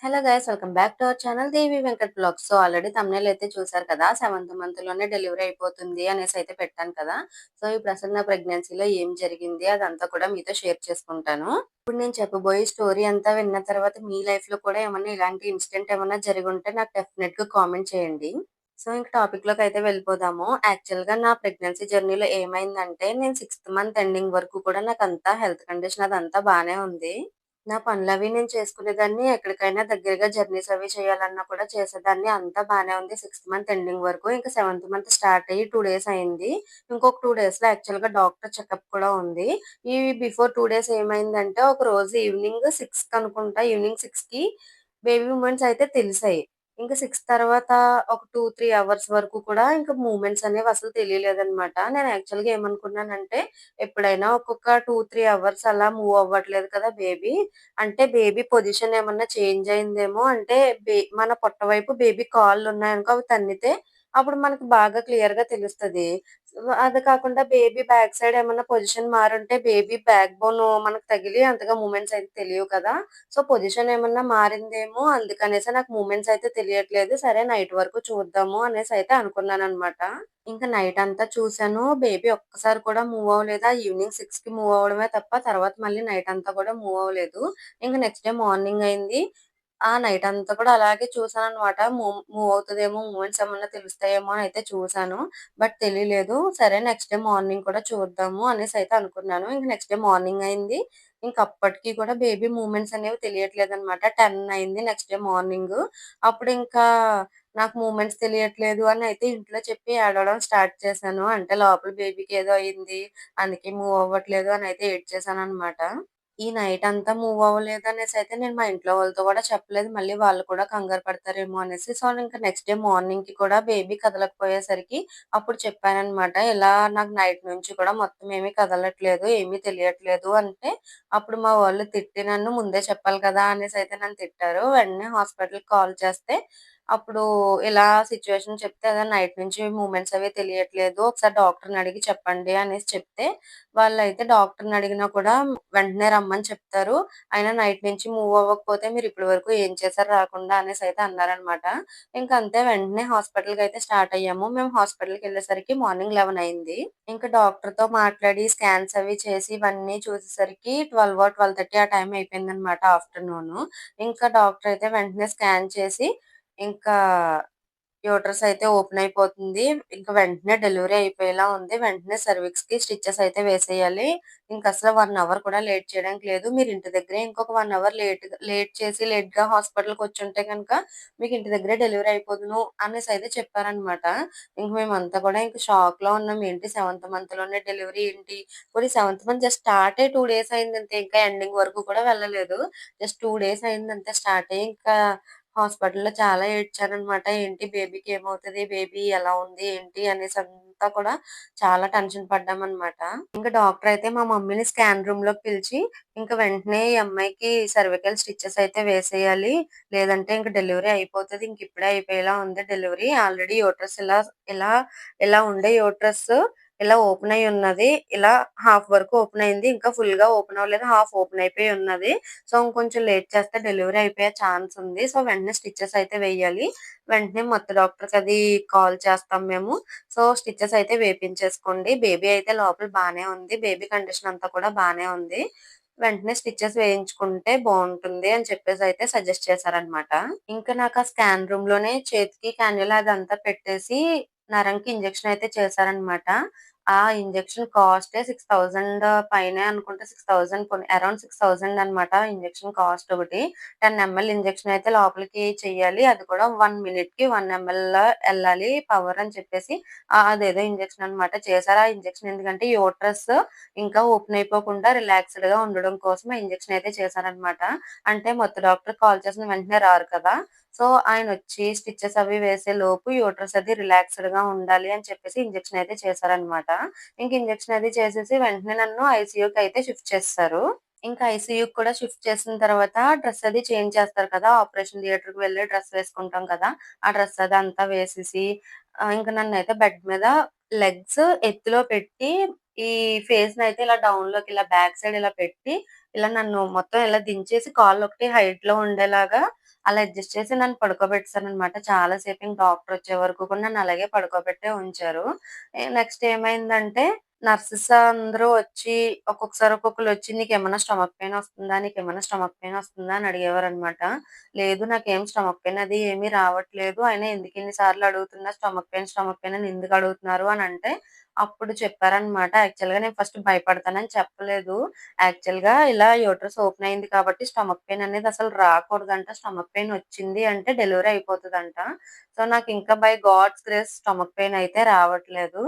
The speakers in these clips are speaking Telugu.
Hello guys, welcome back to our channel Devi Venkat vlogs. So already thumbnail అయితే చూసారు కదా, 7th మంత్ లోనే డెలివరీ అయిపోతుంది అనేసి అయితే పెట్టాను కదా. సో ఇప్పుడు అసలు నా ప్రెగ్నెన్సీలో ఏం జరిగింది అదంతా కూడా మీతో షేర్ చేసుకుంటాను. ఇప్పుడు నేను చెప్పబోయే స్టోరీ అంతా విన్న తర్వాత మీ లైఫ్ లో కూడా ఏమన్నా ఇలాంటి ఇన్సిడెంట్ ఏమన్నా జరిగి ఉంటే నాకు డెఫినెట్ గా కామెంట్ చేయండి. సో ఇంక టాపిక్ లోకి అయితే వెళ్ళిపోదాము. యాక్చువల్ గా నా ప్రెగ్నెన్సీ జర్నీలో ఏమైందంటే, నేను 6th మంత్ ఎండింగ్ వరకు కూడా నాకు అంతా హెల్త్ కండిషన్ అదంతా బానే ఉంది. నా పనులవి నేను చేసుకునేదాన్ని. ఎక్కడికైనా దగ్గరగా జర్నీస్ అవి చేయాలన్నా కూడా చేసేదాన్ని. అంతా బానే ఉంది 6th మంత్ ఎండింగ్ వరకు. ఇంకా 7th మంత్ స్టార్ట్ అయ్యి 2 డేస్ అయింది. ఇంకొక 2 డేస్‌లో యాక్చువల్‌గా డాక్టర్ చెకప్ కూడా ఉంది. ఈ బిఫోర్ 2 డేస్ ఏమైందంటే, ఒకరోజు ఈవినింగ్ 6కి అనుకుంటా, ఈవినింగ్ 6కి బేబీ మూవ్‌మెంట్స్ అయితే తెలిసాయి. ఇంక 6 తర్వాత ఒక 2, 3 అవర్స్ వరకు కూడా ఇంక మూవ్‌మెంట్స్ అనేవి అసలు తెలియలేదనమాట. నేను యాక్చువల్‌గా ఏమనుకున్నానంటే, ఎప్పుడైనా ఒక్కొక్క 2, 3 అవర్స్ అలా మూవ్ అవ్వట్లేదు కదా బేబీ, అంటే బేబీ పొజిషన్ ఏమన్నా చేంజ్ అయిందేమో, అంటే మన పొట్ట వైపు బేబీ కాళ్ళున్నాయనుకో అవి తన్నితే అప్పుడు మనకు బాగా క్లియర్‌గా తెలుస్తది. అది కాకుండా బేబీ బ్యాక్ సైడ్ ఏమన్నా పొజిషన్ మారుంటే బేబీ బ్యాక్ బోన్ మనకు తగిలి అంతగా మూవ్‌మెంట్స్ అయితే తెలియవు కదా. సో, పొజిషన్ ఏమన్నా మారిందేమో అందుకనేసి నాకు మూవ్‌మెంట్స్ అయితే తెలియట్లేదు. సరే నైట్ వరకు చూద్దాము అనేసయితే అనుకున్నాననమాట. ఇంక నైట్ అంతా చూసాను. బేబీ ఒక్కసారి కూడా మూవ్ అవ్వలేదు. ఆ ఈవినింగ్ 6కి మూవ్ అవ్వడమే తప్ప తర్వాత మళ్ళీ నైట్ అంతా కూడా మూవ్ అవ్వలేదు. ఇంక నెక్స్ట్ డే మార్నింగ్ అయింది. ఆ నైట్ అంతా కూడా అలాగే చూసాననమాట. మూవ్ అవుతదేమో, మూవ్‌మెంట్స్ ఏమన్నా తెలుస్తాయేమో అని అయితే చూసాను. బట్ తెలియలేదు. సరే నెక్స్ట్ డే మార్నింగ్ కూడా చూద్దాము అనేసయితే అనుకున్నాను. ఇంక నెక్స్ట్ డే మార్నింగ్ అయింది. ఇంక అప్పటికి కూడా బేబీ మూవ్‌మెంట్స్ అనేవి తెలియట్లేదనమాట. 10 అయింది నెక్స్ట్ డే మార్నింగు. అప్పుడింకా నాకు మూవ్‌మెంట్స్ తెలియట్లేదు అని అయితే ఇంట్లో చెప్పి ఏడవడం స్టార్ట్ చేశాను. అంటే లోపల బేబీకి ఏదో అయింది, అందుకే మూవ్ అవ్వట్లేదు అని అయితే ఏడ్చేసాననమాట. ఈ నైట్ అంతా మూవ్ అవ్వలేదనేసయితే నేను మా ఇంట్లో వాళ్ళతో కూడా చెప్పలేదు. మళ్ళీ వాళ్ళు కూడా కంగారు పడతారేమో అనేసి. సో, ఇంక నెక్స్ట్ డే మార్నింగ్‌కి కూడా బేబీ కదలకపోయేసరికి అప్పుడు చెప్పాననమాట. ఇలా నాకు నైట్ నుంచి కూడా మొత్తం ఏమీ కదలట్లేదు, ఏమీ తెలియట్లేదు అంటే, అప్పుడు మా వాళ్ళు తిట్టి నన్ను ముందే చెప్పాలి కదా అనేసయితే నన్ను తిట్టారు. వెంటనే హాస్పిటల్‌కి కాల్ చేస్తే, అప్పుడు ఇలా సిట్యుయేషన్ చెప్తే, "అదే నైట్ నుంచి మూవ్‌మెంట్స్ అవి తెలియట్లేదు. ఒకసారి డాక్టర్‌ని అడిగి చెప్పండి" అనేసి చెప్తే, వాళ్ళైతే డాక్టర్‌ని అడిగినా కూడా వెంటనే రమ్మని చెప్తారు. అయినా నైట్ నుంచి మూవ్ అవ్వకపోతే మీరు ఇప్పటి వరకు ఏం చేశారు రాకుండా అనేసయితే అన్నారనమాట. ఇంక అంతే వెంటనే హాస్పిటల్‌కయితే స్టార్ట్ అయ్యాము. మేము హాస్పిటల్‌కెళ్ళేసరికి మార్నింగ్ 11 అయింది. ఇంక డాక్టర్‌తో మాట్లాడి స్కాన్స్ అవి చేసి ఇవన్నీ చూసేసరికి 12 12:30 ఆ టైం అయిపోయిందనమాట ఆఫ్టర్‌నూను. ఇంకా డాక్టర్ అయితే వెంటనే స్కాన్ చేసి, ఇంకా యూట్రస్ అయితే ఓపెన్ అయిపోతుంది. ఇంక వెంటనే డెలివరీ అయిపోయేలా ఉంది. వెంటనే సర్విక్స్‌కి స్టిచెస్ అయితే వేసేయాలి. ఇంకసలు 1 అవర్ కూడా లేట్ చేయడానికి లేదు. మీరు ఇంటి దగ్గరే ఇంకొక 1 అవర్ లేట్ చేసి లేట్‌గా హాస్పిటల్‌కొచ్చుంటే గనక మీకు ఇంటి దగ్గరే డెలివరీ అయిపోదును అనేసయితే చెప్పారనమాట. ఇంక మేమంతా కూడా ఇంక షాక్‌లో ఉన్నాం. ఏంటి 7th మంత్‌లోనే డెలివరీ ఏంటి? పోనీ 7th మంత్ జస్ట్ స్టార్ట్ అయ్యి 2 డేస్ అయిందంతే. ఇంకా ఎండింగ్ వరకు కూడా వెళ్ళలేదు. జస్ట్ 2 డేస్ అయిందంతే స్టార్ట్ అయ్యి. ఇంకా హాస్పిటల్‌లో చాలా ఏడ్చాననమాట. ఏంటి బేబీకి ఏమవుతది? బేబీ ఎలా ఉంది? ఏంటి? అనేసంతా కూడా చాలా టెన్షన్ పడ్డామనమాట. ఇంక డాక్టర్ అయితే మా మమ్మీని స్కాన్ రూమ్‌లోకి పిలిచి, ఇంక వెంటనే ఈ అమ్మాయికి సర్వికల్ స్టిచెస్ అయితే వేసేయాలి. లేదంటే ఇంక డెలివరీ అయిపోతది. ఇంక ఇప్పుడే అయిపోయేలా ఉంది డెలివరీ. ఆల్రెడీ యూట్రస్ ఇలా ఇలా ఇలా ఉండే యూట్రస్ ఇలా ఓపెన్ అయ్యి ఉన్నది. ఇలా హాఫ్ వరకు ఓపెన్ అయింది. ఇంకా ఫుల్‌గా ఓపెన్ అవ్వలేదు. హాఫ్ ఓపెన్ అయిపోయి ఉన్నది. సో, ఇంకొంచెం లేట్ చేస్తే డెలివరీ అయిపోయే ఛాన్స్ ఉంది. సో, వెంటనే స్టిచెస్ అయితే వేయాలి. వెంటనే మత్తు డాక్టర్‌కి అది కాల్ చేస్తాం మేము. సో, స్టిచెస్ అయితే వేపించేసుకోండి. బేబీ అయితే లోపల బానే ఉంది. బేబీ కండిషన్ అంతా కూడా బానే ఉంది. వెంటనే స్టిచెస్ వేయించుకుంటే బావుంటుంది అని చెప్పేసయితే సజెస్ట్ చేశారనమాట. ఇంకా నాకు ఆ స్కాన్ రూమ్‌లోనే చేతికి కాన్యులా అదంతా పెట్టేసి నరంకి ఇంజెక్షన్ అయితే చేశారనమాట. ఆ ఇంజెక్షన్ కాస్టే 6,000 పైనే అనుకుంటా. 6,000 పోనీ అరౌండ్ 6,000 అనమాట ఇంజెక్షన్ కాస్ట్ ఒకటి. 10 ఎంఎల్ ఇంజెక్షన్ అయితే లోపలికి చెయ్యాలి. అది కూడా 1 మినిట్‌కి 1 ఎంఎల్ ఎళ్ళాలి పవర్ అని చెప్పేసి అదేదో ఇంజెక్షన్ అనమాట చేశారు. ఆ ఇంజెక్షన్ ఎందుకంటే యూట్రస్ ఇంకా ఓపెన్ అయిపోకుండా రిలాక్స్‌డ్‌గా ఉండడం కోసం ఆ ఇంజెక్షన్ అయితే చేశారనమాట. అంటే మత్తు డాక్టర్ కాల్ చేసిన వెంటనే రారు కదా. సో, ఆయనొచ్చి స్టిచెస్ అవి వేసేలోపు యూట్రస్ అది రిలాక్స్‌డ్‌గా ఉండాలి అని చెప్పేసి ఇంజెక్షన్ అయితే చేశారనమాట. ఇంక ఇంజెక్షన్ అది చేసేసి వెంటనే నన్ను ఐసీయూకి అయితే షిఫ్ట్ చేసేశారు. ఇంకా ఐసీయూకి కూడా షిఫ్ట్ చేసిన తర్వాత డ్రెస్ అది చేంజ్ చేస్తారు కదా. ఆపరేషన్ థియేటర్‌కి వెళ్లి డ్రెస్ వేసుకుంటాం కదా. ఆ డ్రెస్ అదంతా వేసేసి ఇంక నన్నైతే బెడ్ మీద లెగ్స్ ఎత్తులో పెట్టి, ఈ ఫేస్‌నయితే ఇలా డౌన్‌లోకి ఇలా బ్యాక్ సైడ్ ఇలా పెట్టి, ఇలా నన్ను మొత్తం ఇలా దించేసి కాళ్ళొకటి హైట్‌లో ఉండేలాగా అలా అడ్జస్ట్ చేసి నన్ను పడుకోబెట్టేసారనమాట. చాలా సేపు ఇంక డాక్టరొచ్చే వరకు కూడా నన్ను అలాగే పడుకోబెట్టే ఉంచారు. నెక్స్ట్ ఏమైందంటే నర్సెస్ అందరూ వచ్చి ఒక్కొక్కసారి ఒక్కొక్కళ్ళొచ్చి "నీకేమన్నా స్టమక్ పెయిన్ వస్తుందా? నీకేమన్నా స్టమక్ పెయిన్ వస్తుందా?" అని అడిగేవారనమాట. లేదు నాకేం స్టమక్ పెయిన్ అది ఏమీ రావట్లేదు. అయినా ఎందుకిన్ని సార్లు అడుగుతున్నా స్టమక్ పెయిన్ అని ఎందుకు అడుగుతున్నారు అనంటే, అప్పుడు చెప్పారనమాట. యాక్చువల్‌గా నేను ఫస్ట్ భయపడతానని చెప్పలేదు. యాక్చువల్‌గా ఇలా యూట్రస్ ఓపెన్ అయింది కాబట్టి స్టమక్ పెయిన్ అనేది అసలు రాకూడదంట. స్టమక్ పెయిన్ వచ్చింది అంటే డెలివరీ అయిపోతదంట. సో, నాకింకా by God's grace stomach pain అయితే రావట్లేదు.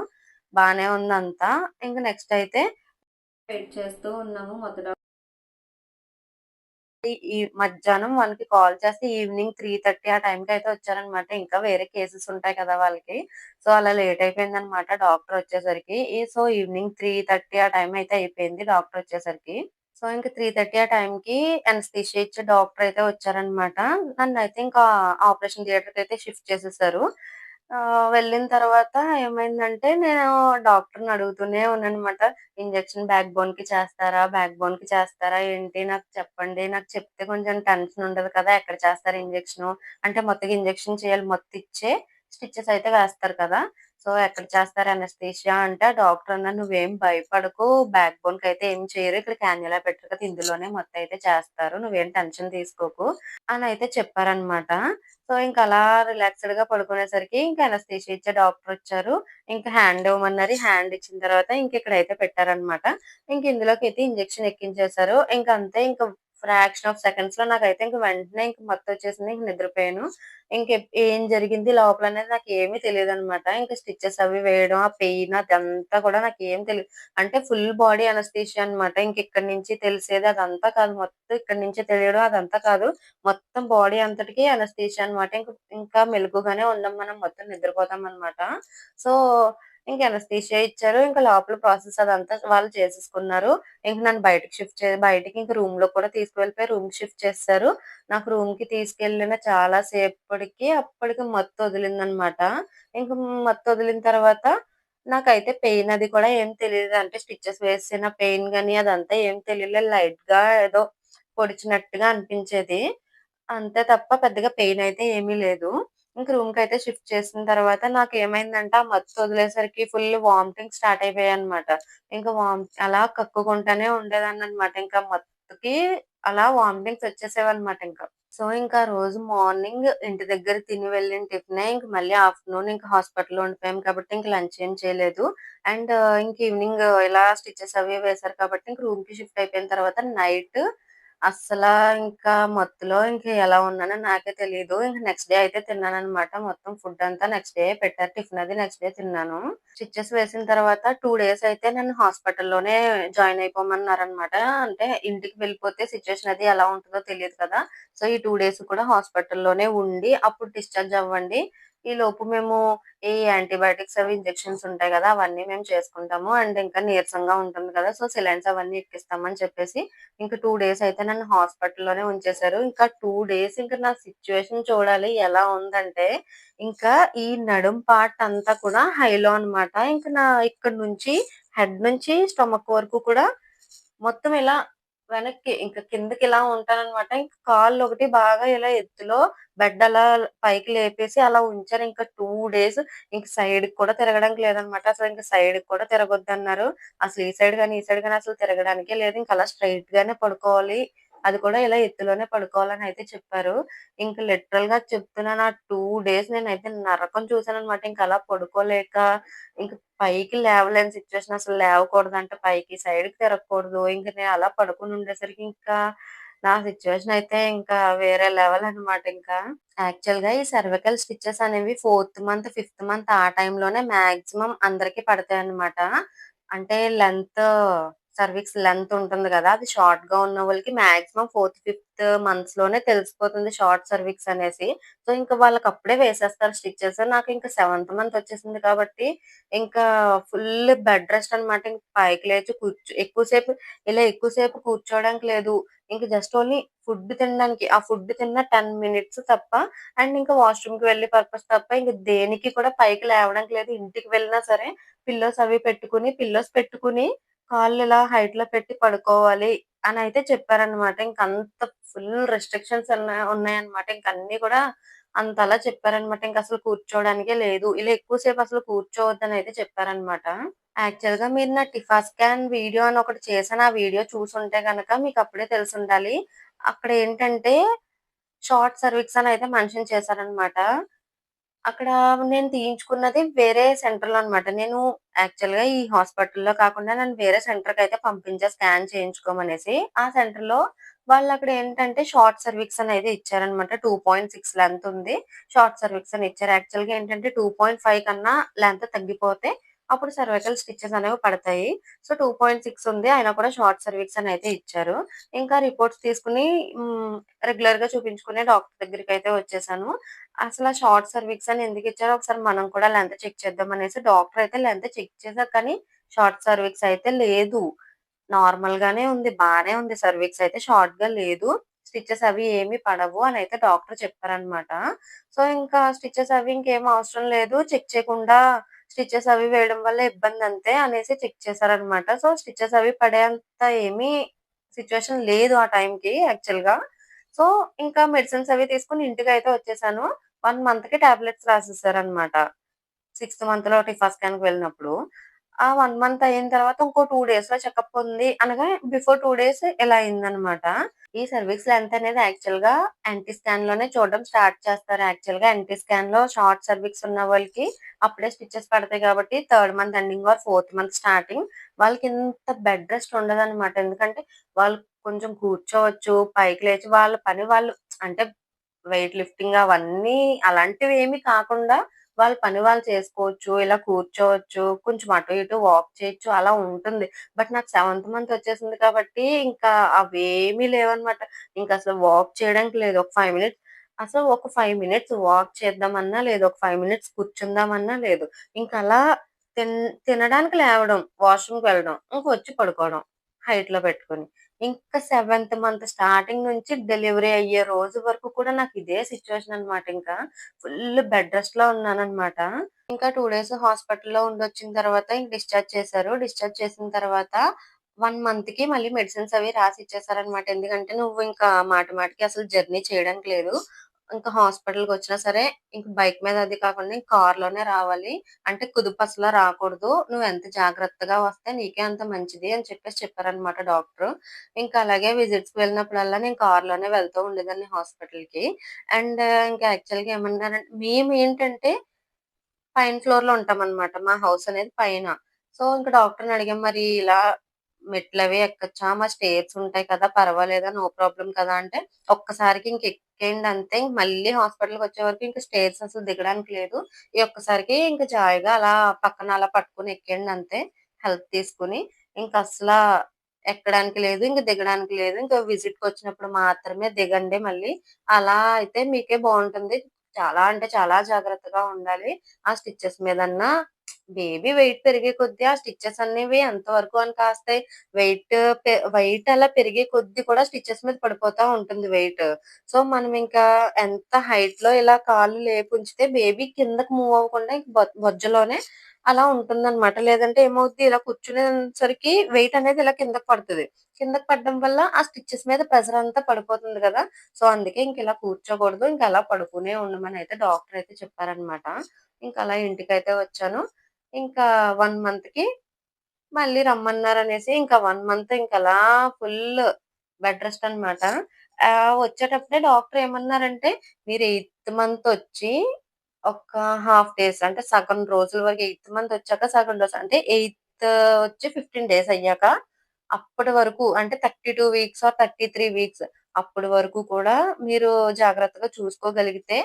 బానే ఉందంతా. ఇంక నెక్స్ట్ అయితే వెయిట్ చేస్తూ ఉన్నాము. మొదట ఈ మధ్యాహ్నం 1కి కాల్ చేస్తే ఈవినింగ్ 3:30 ఆ టైంకయితే వచ్చారనమాట. ఇంకా వేరే కేసెస్ ఉంటాయి కదా వాళ్ళకి. సో, అలా లేట్ అయిపోయిందనమాట డాక్టరొచ్చేసరికి. ఈవినింగ్ 3:30 ఆ టైం అయితే అయిపోయింది డాక్టరొచ్చేసరికి. సో, ఇంక 3:30 ఆ టైంకి అనస్థీషియా ఇచ్చే డాక్టరయితే వచ్చారనమాట. నన్నయితే ఇంకా ఆపరేషన్ థియేటర్‌కయితే షిఫ్ట్ చేసేసారు. వెళ్ళిన తర్వాత ఏమైందంటే, నేను డాక్టర్‌ని అడుగుతూనే ఉన్నాననమాట. ఇంజెక్షన్ బ్యాక్ బోన్‌కి చేస్తారా? బ్యాక్ బోన్‌కి చేస్తారా ఏంటి? నాకు చెప్పండి. నాకు చెప్తే కొంచెం టెన్షన్ ఉండదు కదా! ఎక్కడ చేస్తారు ఇంజెక్షను? అంటే మొత్తంగా ఇంజెక్షన్ చేయాలి. మొత్తిచ్చే స్టిచెస్ అయితే వేస్తారు కదా! సో, ఎక్కడ చేస్తారు అనస్థీషియా అంటే, ఆ డాక్టర్ అన్నారు, "నువ్వేం భయపడకు. బ్యాక్ బోన్‌కయితే ఏం చేయరు. ఇక్కడ కాన్యులా పెట్టారు కదా! ఇందులోనే మొత్తం అయితే చేస్తారు. నువ్వేం టెన్షన్ తీసుకోకు" అనయితే చెప్పారనమాట. సో, ఇంకలా రిలాక్స్‌డ్‌గా పడుకునేసరికి ఇంక అనస్థీషియా ఇచ్చే డాక్టరొచ్చారు. ఇంక హ్యాండ్ ఇవ్వమన్నారు. హ్యాండ్ ఇచ్చిన తర్వాత ఇంకిక్కడైతే పెట్టారనమాట. ఇంక ఇందులోకైతే ఇంజెక్షన్ ఎక్కించేశారు. ఇంకంతే ఇంక ఫ్రాక్షన్ ఆఫ్ సెకండ్స్‌లో నాకైతే ఇంక వెంటనే ఇంక మత్తొచ్చేసింది. ఇంక నిద్రపోయాను. ఏం జరిగింది లోపలనేది నాకేమీ తెలీదనమాట. ఇంక స్టిచెస్ అవి వేయడం, ఆ పెయిన్ అదంతా కూడా నాకేం తెలీదు. అంటే ఫుల్ బాడీ అనస్థీషియా అనమాట. ఇంకిక్కడి నుంచి తెలిసేది అదంతా కాదు. మొత్తం ఇక్కడి నుంచి తెలియడం అదంతా కాదు. మొత్తం బాడీ అంతటికి అనస్థీషియా అనమాట. ఇంకా మెలుకువగానే ఉన్నాం మనం. మొత్తం నిద్రపోతామనమాట. సో, ఇంక అనస్థీషియా ఇచ్చారు. ఇంక లోపల ప్రాసెస్ అదంతా వాళ్ళు చేసేసుకున్నారు. ఇంక నన్ను బయటకి షిఫ్ట్ బయటికి ఇంక రూమ్‌లో కూడా తీసుకువెళ్ళిపోయి రూమ్‌కి షిఫ్ట్ చేసేసారు. నాకు రూమ్‌కి తీసుకెళ్ళిన చాలా సేపటికి అప్పటికి మత్తొదిలిందనమాట. ఇంక మత్తొదిలిన తర్వాత నాకైతే పెయిన్ అది కూడా ఏం తెలీదు. అంటే స్టిచెస్ వేసిన పెయిన్ గాని అదంతా ఏం తెలియలేదు. లైట్‌గా ఏదో పొడిచినట్టుగా అనిపించేది. అంతే తప్ప పెద్దగా పెయినయితే ఏమీ లేదు. ఇంక రూమ్‌కయితే షిఫ్ట్ చేసిన తర్వాత నాకేమైందంటే, ఆ మత్తొదిలేసరికి ఫుల్ వామిటింగ్స్ స్టార్ట్ అయిపోయాయనమాట. ఇంక అలా కక్కుకుంటానే ఉండేదాన్ననమాట. ఇంకా మత్తుకి అలా వామిటింగ్స్ వచ్చేసేవన్నమాట ఇంక. సో, ఇంకా రోజు మార్నింగ్ ఇంటి దగ్గర తిని వెళ్ళిన టిఫినే ఇంక మళ్ళీ ఆఫ్టర్‌నూన్ ఇంక హాస్పిటల్‌లో ఉండిపోయాం కాబట్టి ఇంక లంచ్ ఏం చేయలేదు. అండ్ ఇంక ఈవినింగ్ ఇలా స్టిచెస్ అవి వేశారు కాబట్టి ఇంక రూమ్‌కి షిఫ్ట్ అయిపోయిన తర్వాత నైట్ అస్సలా ఇంకా మత్తులో ఇంక ఎలా ఉన్నానో నాకే తెలీదు. ఇంక నెక్స్ట్ డే అయితే తిన్నాననమాట. మొత్తం ఫుడ్ అంతా నెక్స్ట్ డే పెట్టారు. టిఫిన్ అది నెక్స్ట్ డే తిన్నాను. స్టిచెస్ వేసిన తర్వాత 2 డేస్ అయితే నన్ను హాస్పిటల్‌లోనే జాయిన్ అయిపోమన్నారనమాట. అంటే ఇంటికి వెళ్ళిపోతే సిట్యుయేషన్ అది ఎలా ఉంటదో తెలీదు కదా! సో, ఈ 2 డేస్ కూడా హాస్పిటల్‌లోనే ఉండి అప్పుడు డిశ్చార్జ్ అవ్వండి. ఈలోపు మేము ఈ యాంటీబయాటిక్స్ అవి ఇంజెక్షన్స్ ఉంటాయి గదా! అవన్నీ మేము చేసుకుంటాము. అండ్ ఇంకా నీరసంగా ఉంటుంది కదా! సో, సెలైన్స్ అవన్నీ ఎక్కిస్తామని చెప్పేసి ఇంక 2 డేస్ అయితే నన్ను హాస్పిటల్‌లోనే ఉంచేశారు. ఇంకా 2 డేస్ ఇంక నా సిట్యుయేషన్ చూడాలి ఎలా ఉందంటే, ఇంకా ఈ నడుం పార్ట్ అంతా కూడా హైలో అనమాట. ఇంక నా ఇక్కడి నుంచి హెడ్ నుంచి స్టమక్ వరకు కూడా మొత్తం ఇలా వెనక్కి ఇంక కిందకిలా ఉంటాననమాట. ఇంక కాళ్ళొకటి బాగా ఇలా ఎత్తులో బెడ్ అలా పైకి లేపేసి అలా ఉంచారు. ఇంకా 2 డేస్ ఇంక సైడ్‌కి కూడా తిరగడానికి లేదనమాట. అసలింక సైడ్‌కి కూడా తిరగొద్దన్నారు. అసలు ఈ సైడ్ గాని, ఈ సైడ్ గాని అసలు తిరగడానికే లేదు. ఇంక అలా స్ట్రెయిట్‌గానే పడుకోవాలి. అది కూడా ఇలా ఎత్తులోనే పడుకోవాలని అయితే చెప్పారు. ఇంక లిటరల్‌గా చెప్తున్నాను ఆ 2 డేస్ నేనైతే నరకం చూసాననమాట. ఇంక అలా పడుకోలేక ఇంక పైకి లేవలేని సిట్యుయేషన్ అసలు లేవకూడదంటే పైకి, సైడ్‌కి తిరగకూడదు. ఇంక నేను అలా పడుకొని ఉండేసరికి ఇంకా నా సిట్యుయేషన్ అయితే ఇంకా వేరే లెవెల్ అనమాట ఇంకా. యాక్చువల్‌గా ఈ సర్వికల్ స్టిచెస్ అనేవి 4థ్ మంత్, 5థ్ మంత్ ఆ టైంలోనే మాక్సిమం అందరికి పడతాయన్నమాట. అంటే లెంత్ సర్విక్స్ లెంత్ ఉంటుంది గదా! అది షార్ట్‌గా ఉన్న వాళ్ళకి మాక్సిమం ఫోర్త్, ఫిఫ్త్ మంత్స్‌లోనే తెలిసిపోతుంది షార్ట్ సర్విక్స్ అనేసి. సో, ఇంక వాళ్ళకప్పుడే వేసేస్తారు స్టిచెస్. నాకింక సెవెంత్ మంత్ వచ్చేసింది కాబట్టి, ఇంకా ఫుల్ బెడ్ రెస్ట్ అనమాట. ఇంక పైకి లేచి ఎక్కువ సేపు కూర్చోవడానికి లేదు. ఇంక జస్ట్ ఓన్లీ ఫుడ్ తినడానికి. ఆ ఫుడ్ తిన్న 10 మినిట్స్ తప్ప అండ్ ఇంకా వాష్‌రూమ్‌కి వెళ్ళే పర్పస్ తప్ప ఇంక దేనికి కూడా పైకి లేవడానికి లేదు. ఇంటికి వెళ్ళినా సరే పిల్లోస్ పెట్టుకుని కాళ్ళు ఇలా హైట్‌లో పెట్టి పడుకోవాలి అనయితే చెప్పారనమాట. ఇంకంత ఫుల్ రెస్ట్రిక్షన్స్ ఉన్నాయన్నమాట. ఇంకన్నీ కూడా అంతలా చెప్పారనమాట. ఇంకసలు కూర్చోవడానికే లేదు. ఇలా ఎక్కువ సేపు అసలు కూర్చోవద్దనయితే చెప్పారనమాట. యాక్చువల్‌గా మీరు నా టిఫా స్కాన్ వీడియో అని ఒకటి చేశాను. ఆ వీడియో చూసుంటే గనక మీకప్పుడే తెలిసుండాలి. అక్కడేంటంటే షార్ట్ సర్విక్స్ అనయితే మెన్షన్ చేశారనమాట. అక్కడ నేను తీయించుకున్నది వేరే సెంటర్‌లో అనమాట. నేను యాక్చువల్‌గా ఈ హాస్పిటల్‌లో కాకుండా నన్ను వేరే సెంటర్‌కయితే పంపించారు స్కాన్ చేయించుకోమనేసి. ఆ సెంటర్‌లో వాళ్ళక్కడ ఏంటంటే షార్ట్ సర్విక్స్ అనేది ఇచ్చారనమాట. 2.6 లెంత్ ఉంది. షార్ట్ సర్విక్స్ అని ఇచ్చారు. యాక్చువల్‌గా ఏంటంటే 2.5 కన్నా లెంత్ తగ్గిపోతే అప్పుడు సర్వికల్ స్టిచెస్ అనేవి పడతాయి. సో, 2.6 ఉంది. అయినా కూడా షార్ట్ సర్విక్స్ అని అయితే ఇచ్చారు. ఇంకా రిపోర్ట్స్ తీసుకొని హ్మ్, రెగ్యులర్‌గా చూపించుకునే డాక్టర్ దగ్గరికైతే వచ్చేసాను. అసల షార్ట్ సర్విక్స్ అని ఎందుకిచ్చారో ఒకసారి మనం కూడా లెంత్ చెక్ చేద్దాం అనేసి డాక్టర్ అయితే లెంత్ చెక్ చేసారు. కానీ షార్ట్ సర్విక్స్ అయితే లేదు. నార్మల్‌గానే ఉంది. బానే ఉంది సర్విక్స్ అయితే షార్ట్‌గా లేదు. స్టిచెస్ అవి ఏమి పడవు అనయితే డాక్టర్ చెప్పారనమాట. సో, ఇంకా స్టిచెస్ అవి ఇంకేం అవసరం లేదు. చెక్ చేయకుండా స్టిచెస్ అవి వేయడం వల్ల ఇబ్బందంతే అనేసి చెక్ చేశారనమాట. సో, స్టిచెస్ అవి పడేంత ఏమీ సిట్యుయేషన్ లేదు ఆ టైంకి యాక్చువల్‌గా. సో, ఇంకా మెడిసిన్స్ అవి తీసుకొని ఇంటికైతే వచ్చేసాను. 1 మంత్‌కి టాబ్లెట్స్ రాసేసారనమాట. సిక్స్త్ మంత్‌లో టిఫా స్కాన్‌కి వెళ్ళినప్పుడు. ఆ 1 మంత్ అయిన తర్వాత ఇంకో 2 డేస్‌లో చెకప్ ఉంది అనగా బిఫోర్ 2 డేస్ ఇలా అయిందనమాట. ఈ సర్విక్స్ లెంత్ అనేది యాక్చువల్‌గా ఎన్‌టీ స్కాన్‌లోనే చూడడం స్టార్ట్ చేస్తారు. యాక్చువల్‌గా ఎన్‌టీ స్కాన్‌లో షార్ట్ సర్విక్స్ ఉన్న వాళ్ళకి అప్పుడే స్టిచెస్ పడతాయి కాబట్టి third month ending or fourth month starting వాళ్ళకి ఇంత బెడ్ రెస్ట్ ఉండదనమాట. ఎందుకంటే వాళ్ళు కొంచెం కూర్చోవచ్చు, పైకి లేచి వాళ్ళ పని వాళ్ళు అంటే వెయిట్ లిఫ్టింగ్ అవన్నీ అలాంటివేమి కాకుండా వాళ్ళ పని వాళ్ళు చేసుకోవచ్చు. ఇలా కూర్చోవచ్చు. కొంచెం అటు ఇటు వాక్ చేయొచ్చు. అలా ఉంటుంది. బట్ నాకు సెవెంత్ మంత్ వచ్చేసింది కాబట్టి ఇంకా అవేమీ లేవనమాట. ఇంకసలు వాక్ చేయడానికి లేదు. ఒక 5 మినిట్స్ వాక్ చేద్దామన్నా లేదు. ఒక 5 మినిట్స్ కూర్చుందామన్నా లేదు. ఇంకలా తిన్ తినడానికి లేవడం, వాష్‌రూమ్‌కి వెళ్ళడం, ఇంకొచ్చి పడుకోవడం హైట్‌లో పెట్టుకొని. ఇంకా సెవెంత్ మంత్ స్టార్టింగ్ నుంచి డెలివరీ అయ్యే రోజు వరకు కూడా నాకు ఇదే సిట్యుయేషన్ అనమాట ఇంకా. ఫుల్ బెడ్ రెస్ట్‌లో ఉన్నాననమాట. ఇంకా 2 డేస్ హాస్పిటల్‌లో ఉండొచ్చిన తర్వాత ఇంక డిశ్చార్జ్ చేశారు. డిశ్చార్జ్ చేసిన తర్వాత 1 మంత్‌కి మళ్ళీ మెడిసిన్స్ అవి రాసి ఇచ్చేసారనమాట. ఎందుకంటే "నువ్వు ఇంకా మాటి మాటికి అసలు జర్నీ చేయడానికి లేదు. ఇంకా హాస్పిటల్‌కొచ్చినా సరే ఇంక బైక్ మీద అది కాకుండా ఇంక కార్‌లోనే రావాలి. అంటే కుదుపు అసల రాకూడదు. నువ్వెంత జాగ్రత్తగా వస్తే నీకే అంత మంచిది" అని చెప్పారనమాట డాక్టరు. ఇంకా అలాగే విజిట్స్‌కి వెళ్ళినప్పుడల్లా నేను కార్‌లోనే వెళ్తూ ఉండేదాన్ని హాస్పిటల్‌కి. అండ్ ఇంకా యాక్చువల్‌గా ఏమన్నారంటే మేమేంటంటే పైన ఫ్లోర్‌లో ఉంటామనమాట. మా హౌస్ అనేది పైన. సో, ఇంక డాక్టర్‌ని అడిగాం. మరి ఇలా మెట్లవి ఎక్కొచ్చా? మా స్టేర్స్ ఉంటాయి కదా! పర్వాలేదా? నో ప్రాబ్లమ్ కదా! అంటే ఒక్కసారికి ఇంక ఎక్కేయండి అంతే. ఇంక మళ్ళీ హాస్పిటల్‌కొచ్చే వరకు ఇంక స్టేర్స్ అసలు దిగడానికి లేదు. ఈ ఒక్కసారికి ఇంక జాయిగా అలా పక్కన అలా పట్టుకొని ఎక్కేయండి అంతే. హెల్ప్ తీసుకొని. ఇంకసలా ఎక్కడానికి లేదు. ఇంక దిగడానికి లేదు. ఇంక విజిట్‌కొచ్చినప్పుడు మాత్రమే దిగండి మళ్ళీ. అలా అయితే మీకే బావుంటుంది. చాలా అంటే చాలా జాగ్రత్తగా ఉండాలి. ఆ స్టిచెస్ మీదన్నా బేబీ వెయిట్ పెరిగే కొద్దీ ఆ స్టిచెస్ అనేవి ఎంతవరకు అని కాస్తాయి. వెయిట్ అలా పెరిగే కొద్దీ కూడా స్టిచెస్ మీద పడిపోతా ఉంటుంది వెయిట్. సో, మనం ఇంకా ఎంత హైట్‌లో ఇలా కాళ్ళు లేపుంచితే బేబీ కిందకి మూవ్ అవ్వకుండా ఇంక బొజ్జలోనే అలా ఉంటుందనమాట. లేదంటే ఏమవుద్ది ఇలా కూర్చునేసరికి వెయిట్ అనేది ఇలా కిందకి పడతది. కిందకి పడడం వల్ల ఆ స్టిచెస్ మీద ప్రెషర్ అంతా పడిపోతుంది గదా! సో, అందుకే ఇంకిలా కూర్చోకూడదు. ఇంకలా పడుకునే ఉండమనయితే డాక్టరయితే చెప్పారనమాట. ఇంకలా ఇంటికైతే వచ్చాను. ఇంకా 1 మంత్‌కి మళ్ళీ రమ్మన్నారనేసి ఇంకా 1 మంత్ ఇంకలా ఫుల్ బెడ్ రెస్ట్ అనమాట. వచ్చేటప్పుడే డాక్టర్ ఏమన్నారంటే, "మీరు ఎయిత్ మంతొచ్చి ఒక హాఫ్ డేస్ అంటే సగం రోజుల వరకు ఎయిత్ మంతొచ్చాక సగం డోస్ అంటే వచ్చి 15 డేస్ అయ్యాక అప్పటి వరకు అంటే 32 వీక్స్ ఆర్ 33 వీక్స్ అప్పటి వరకు కూడా మీరు జాగ్రత్తగా చూసుకోగలిగితే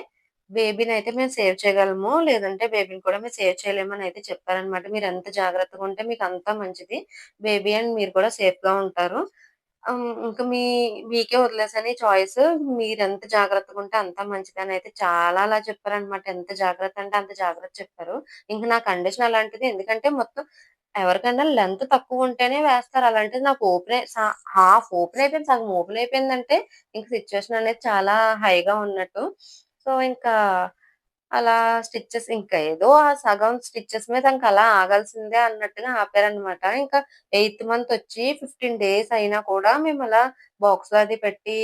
బేబీనైతే మేము సేవ్ చేయగలము. లేదంటే బేబీని కూడా మేము సేవ్ చేయలేమనయితే చెప్పారనమాట. మీరెంత జాగ్రత్తగుంటే మీకంత మంచిది. బేబీ అండ్ మీరు కూడా సేఫ్‌గా ఉంటారు. ఇంక మీకే వదిలేసాను ఈ చాయిస్. మీరెంత జాగ్రత్తగుంటే అంత మంచిదనయితే చాలా అలా చెప్పారనమాట. ఎంత జాగ్రత్త అంటే అంత జాగ్రత్త చెప్పారు. ఇంక నా కండిషన్ అలాంటిది. ఎందుకంటే మొత్తం ఎవరికైనా లెంత్ తక్కువుంటేనే వేస్తారు. అలాంటిది నాకు హాఫ్ ఓపెన్ అయిపోయింది. సగం ఓపెన్ అయిపోయిందంటే ఇంక సిట్యుయేషన్ అనేది చాలా హైగా ఉన్నట్టు. సో, ఇంకా అలా స్టిచెస్ ఇంకా ఏదో ఆ సగం స్టిచెస్ మీద ఇంక అలా ఆగాల్సిందే అన్నట్టుగా ఆపారనమాట. ఇంకా ఎయిత్ మంత్ వచ్చి 15 డేస్ అయినా కూడా మేమలా బాక్స్‌లో అది పెట్టి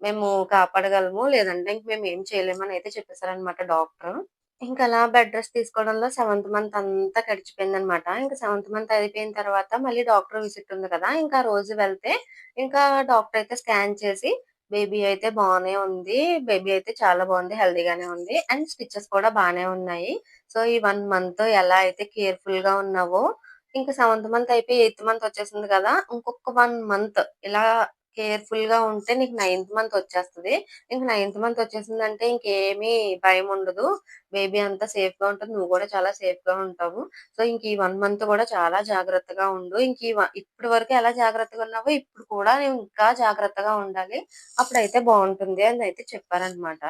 మేము కాపాడగలము. లేదంటే ఇంక మేమేం చేయలేమని అయితే చెప్పేసారనమాట డాక్టరు. ఇంకలా బెడ్ రెస్ట్ తీసుకోవడంలో సెవెంత్ మంత్ అంతా గడిచిపోయిందనమాట. ఇంక సెవెంత్ మంత్ అయిపోయిన తర్వాత మళ్ళీ డాక్టర్ విజిట్ ఉంది కదా! ఇంకా ఆ రోజు వెళ్తే, ఇంకా డాక్టర్ అయితే స్కాన్ చేసి, బేబీ అయితే బానే ఉంది. బేబీ అయితే చాలా బావుంది. హెల్తీగానే ఉంది. అండ్ స్టిచెస్ కూడా బానే ఉన్నాయి. సో, ఈ 1 మంత్ ఎలా అయితే కేర్‌ఫుల్‌గా ఉన్నావో, ఇంక సెవెంత్ మంత్ అయిపోయి ఎయిత్ మంత్ వచ్చేసింది కదా! ఇంకొక 1 మంత్ ఇలా కేర్‌ఫుల్‌గా ఉంటే నీకు నైన్త్ మంత్ వచ్చేస్తది. ఇంక నైన్త్ మంత్ వచ్చేసిందంటే ఇంకేమీ భయముండదు. బేబీ అంతా సేఫ్‌గా ఉంటది. నువ్వు గూడా చాలా సేఫ్‌గా ఉంటావు. సో, ఇంక ఈ 1 మంత్ గూడా చాలా జాగ్రత్తగా ఉండు. ఇంక ఇప్పటి వరకు ఎలా జాగ్రత్తగా ఉన్నావో ఇప్పుడు కూడా నువ్వు ఇంకా జాగ్రత్తగా ఉండాలి. అప్పుడైతే బావుంటుంది అనయితే చెప్పారనమాట.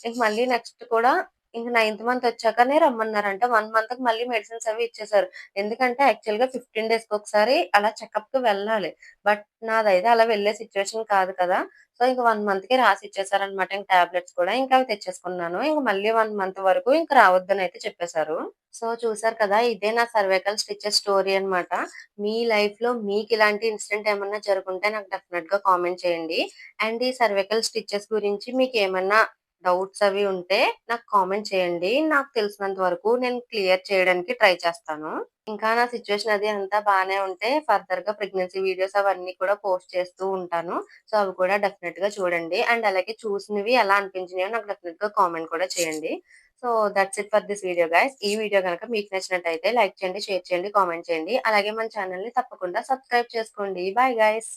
ఇంక మళ్ళీ నెక్స్ట్ కూడా ఇంక నైన్త్ మంత్ వచ్చాకనే రమ్మన్నారు. అంటే 1 మంత్‌కి మళ్ళీ మెడిసిన్స్ అవి ఇచ్చేసారు. ఎందుకంటే యాక్చువల్‌గా 15 డేస్‌కొకసారి అలా చెకప్‌కి వెళ్ళాలి. బట్ నాదైతే అలా వెళ్ళే సిట్యుయేషన్ కాదు కదా! సో, ఇంక 1 మంత్‌కి రాసిచ్చేసారనమాట. ఇంక టాబ్లెట్స్ కూడా ఇంకా అవి తెచ్చేసుకున్నాను. ఇంక మళ్ళీ 1 మంత్ వరకు ఇంక రావద్దనయితే చెప్పేసారు. సో, చూసారు కదా! ఇదే నా సర్వైకల్ స్టిచెస్ స్టోరీ అనమాట. మీ లైఫ్‌లో మీకిలాంటి ఇన్సిడెంట్ ఏమన్నా జరుగుంటే నాకు డెఫినిట్‌గా కామెంట్ చేయండి. అండ్ ఈ సర్వైకల్ స్టిచెస్ గురించి మీకేమన్నా డౌట్స్ అవి ఉంటే నాకు కామెంట్ చేయండి. నాకు తెలిసినంత వరకు నేను క్లియర్ చేయడానికి ట్రై చేస్తాను. ఇంకా నా సిట్యుయేషన్ అది అంతా బానే ఉంటే ఫర్దర్‌గా ప్రెగ్నెన్సీ వీడియోస్ అవన్నీ కూడా పోస్ట్ చేస్తూ ఉంటాను. సో, అవి కూడా డెఫినిట్‌గా చూడండి. అండ్ అలాగే చూసినవి ఎలా అనిపించినాయో నాకు డెఫినిట్‌గా కామెంట్ కూడా చేయండి. So, that's it for this video guys. ఈ వీడియో గనక మీకు నచ్చినట్టయితే లైక్ చేయండి, షేర్ చేయండి, కామెంట్ చేయండి. అలాగే మన ఛానెల్‌ని తప్పకుండా సబ్స్క్రైబ్ చేసుకోండి. Bye guys.